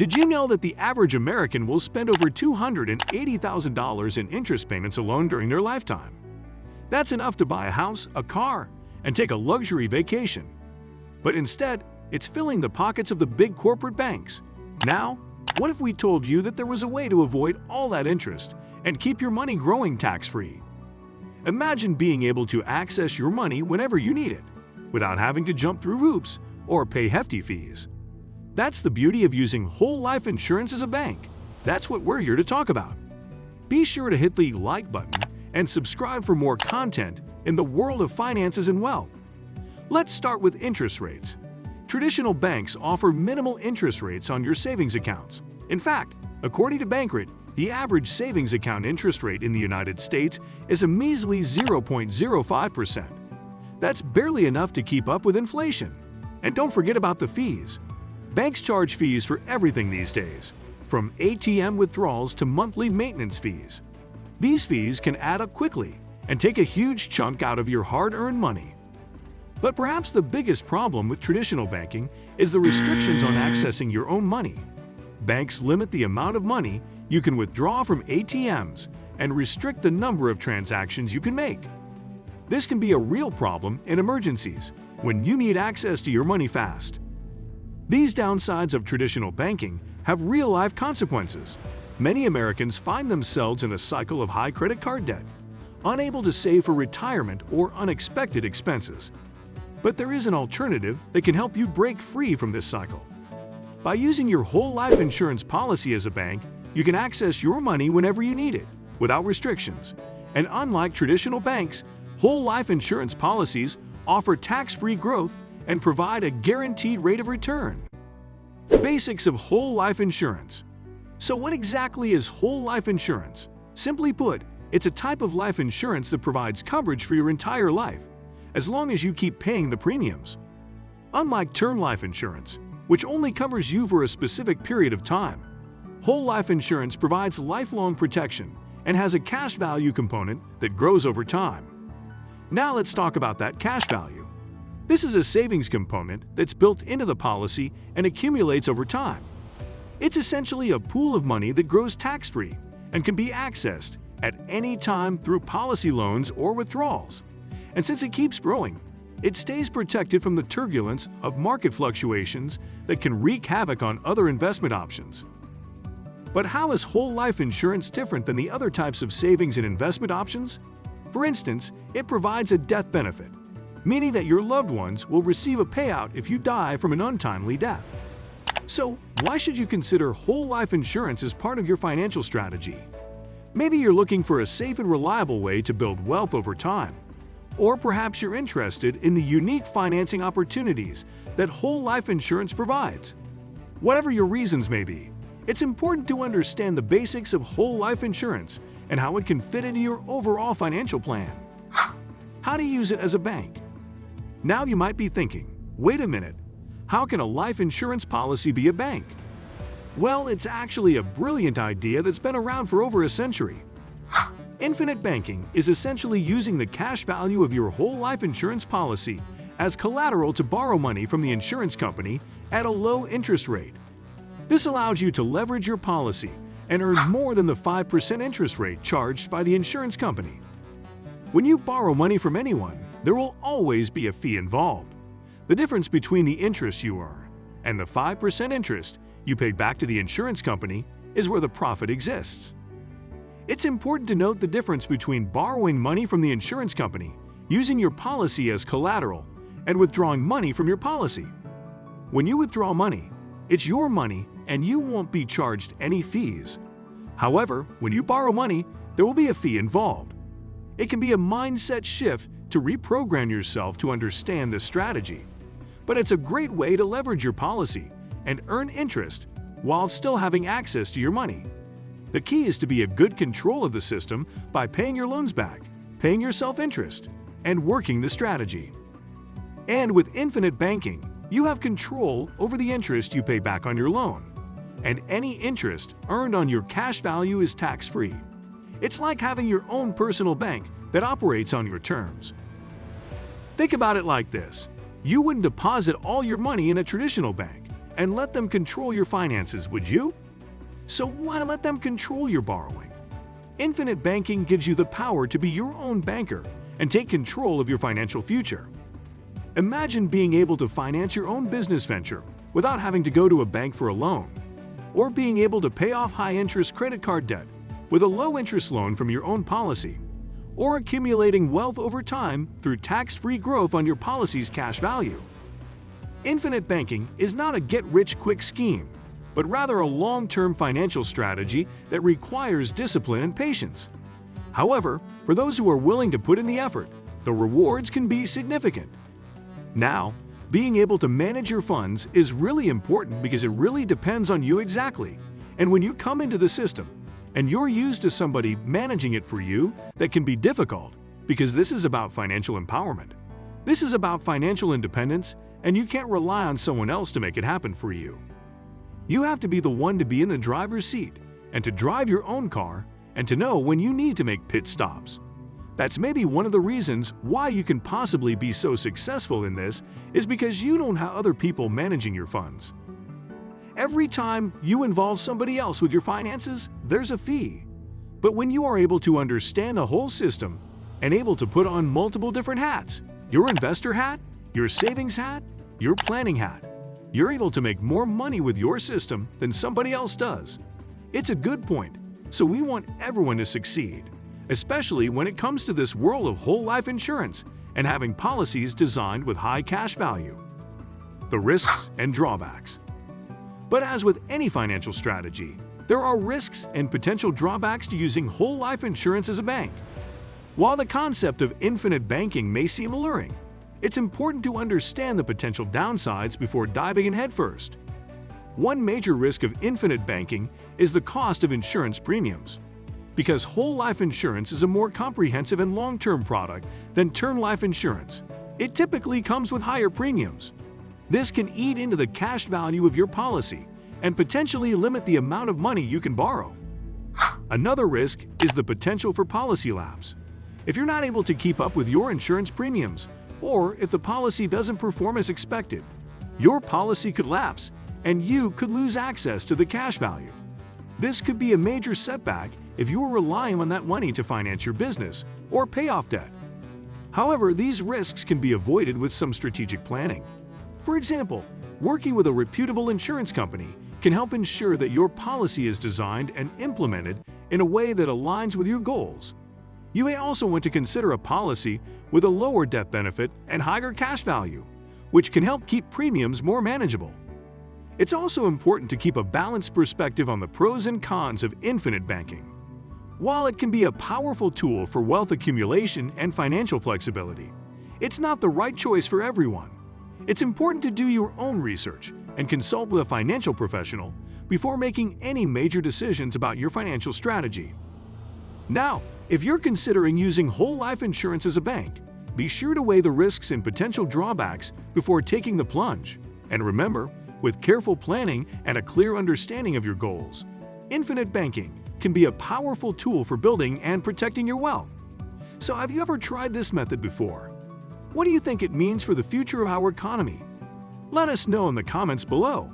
Did you know that the average American will spend over $280,000 in interest payments alone during their lifetime? That's enough to buy a house, a car, and take a luxury vacation. But instead, it's filling the pockets of the big corporate banks. Now, what if we told you that there was a way to avoid all that interest and keep your money growing tax-free? Imagine being able to access your money whenever you need it, without having to jump through hoops or pay hefty fees. That's the beauty of using whole life insurance as a bank. That's what we're here to talk about. Be sure to hit the like button and subscribe for more content in the world of finances and wealth. Let's start with interest rates. Traditional banks offer minimal interest rates on your savings accounts. In fact, according to Bankrate, the average savings account interest rate in the United States is a measly 0.05%. That's barely enough to keep up with inflation. And don't forget about the fees. Banks charge fees for everything these days, from ATM withdrawals to monthly maintenance fees. These fees can add up quickly and take a huge chunk out of your hard-earned money. But perhaps the biggest problem with traditional banking is the restrictions on accessing your own money. Banks limit the amount of money you can withdraw from ATMs and restrict the number of transactions you can make. This can be a real problem in emergencies when you need access to your money fast. These downsides of traditional banking have real-life consequences. Many Americans find themselves in a cycle of high credit card debt, unable to save for retirement or unexpected expenses. But there is an alternative that can help you break free from this cycle. By using your whole life insurance policy as a bank, you can access your money whenever you need it, without restrictions. And unlike traditional banks, whole life insurance policies offer tax-free growth and provide a guaranteed rate of return. Basics of whole life insurance. So what exactly is whole life insurance? Simply put, it's a type of life insurance that provides coverage for your entire life, as long as you keep paying the premiums. Unlike term life insurance, which only covers you for a specific period of time, whole life insurance provides lifelong protection and has a cash value component that grows over time. Now let's talk about that cash value. This is a savings component that's built into the policy and accumulates over time. It's essentially a pool of money that grows tax-free and can be accessed at any time through policy loans or withdrawals. And since it keeps growing, it stays protected from the turbulence of market fluctuations that can wreak havoc on other investment options. But how is whole life insurance different than the other types of savings and investment options? For instance, it provides a death benefit, meaning that your loved ones will receive a payout if you die from an untimely death. So, why should you consider whole life insurance as part of your financial strategy? Maybe you're looking for a safe and reliable way to build wealth over time. Or perhaps you're interested in the unique financing opportunities that whole life insurance provides. Whatever your reasons may be, it's important to understand the basics of whole life insurance and how it can fit into your overall financial plan. How to use it as a bank. Now you might be thinking, wait a minute, how can a life insurance policy be a bank? Well, it's actually a brilliant idea that's been around for over a century. Infinite banking is essentially using the cash value of your whole life insurance policy as collateral to borrow money from the insurance company at a low interest rate. This allows you to leverage your policy and earn more than the 5% interest rate charged by the insurance company. When you borrow money from anyone, there will always be a fee involved. The difference between the interest you earn and the 5% interest you pay back to the insurance company is where the profit exists. It's important to note the difference between borrowing money from the insurance company, using your policy as collateral, and withdrawing money from your policy. When you withdraw money, it's your money and you won't be charged any fees. However, when you borrow money, there will be a fee involved. It can be a mindset shift to reprogram yourself to understand this strategy. But it's a great way to leverage your policy and earn interest while still having access to your money. The key is to be in good control of the system by paying your loans back, paying yourself interest, and working the strategy. And with infinite banking, you have control over the interest you pay back on your loan, and any interest earned on your cash value is tax-free. It's like having your own personal bank that operates on your terms. Think about it like this. You wouldn't deposit all your money in a traditional bank and let them control your finances, would you? So why not let them control your borrowing? Infinite banking gives you the power to be your own banker and take control of your financial future. Imagine being able to finance your own business venture without having to go to a bank for a loan, or being able to pay off high-interest credit card debt with a low-interest loan from your own policy, or accumulating wealth over time through tax-free growth on your policy's cash value. Infinite banking is not a get-rich-quick scheme, but rather a long-term financial strategy that requires discipline and patience. However, for those who are willing to put in the effort, the rewards can be significant. Now, being able to manage your funds is really important because it really depends on you exactly. And when you come into the system and you're used to somebody managing it for you, that can be difficult because this is about financial empowerment. This is about financial independence, and you can't rely on someone else to make it happen for you. You have to be the one to be in the driver's seat and to drive your own car and to know when you need to make pit stops. That's maybe one of the reasons why you can possibly be so successful in this is because you don't have other people managing your funds. Every time you involve somebody else with your finances, there's a fee. But when you are able to understand the whole system and able to put on multiple different hats, your investor hat, your savings hat, your planning hat, you're able to make more money with your system than somebody else does. It's a good point, so we want everyone to succeed, especially when it comes to this world of whole life insurance and having policies designed with high cash value. The risks and drawbacks. But as with any financial strategy, there are risks and potential drawbacks to using whole life insurance as a bank. While the concept of infinite banking may seem alluring, it's important to understand the potential downsides before diving in headfirst. One major risk of infinite banking is the cost of insurance premiums. Because whole life insurance is a more comprehensive and long-term product than term life insurance, it typically comes with higher premiums. This can eat into the cash value of your policy and potentially limit the amount of money you can borrow. Another risk is the potential for policy lapse. If you're not able to keep up with your insurance premiums, or if the policy doesn't perform as expected, your policy could lapse and you could lose access to the cash value. This could be a major setback if you are relying on that money to finance your business or pay off debt. However, these risks can be avoided with some strategic planning. For example, working with a reputable insurance company can help ensure that your policy is designed and implemented in a way that aligns with your goals. You may also want to consider a policy with a lower death benefit and higher cash value, which can help keep premiums more manageable. It's also important to keep a balanced perspective on the pros and cons of infinite banking. While it can be a powerful tool for wealth accumulation and financial flexibility, it's not the right choice for everyone. It's important to do your own research and consult with a financial professional before making any major decisions about your financial strategy. Now, if you're considering using whole life insurance as a bank, be sure to weigh the risks and potential drawbacks before taking the plunge. And remember, with careful planning and a clear understanding of your goals, infinite banking can be a powerful tool for building and protecting your wealth. So have you ever tried this method before? What do you think it means for the future of our economy? Let us know in the comments below.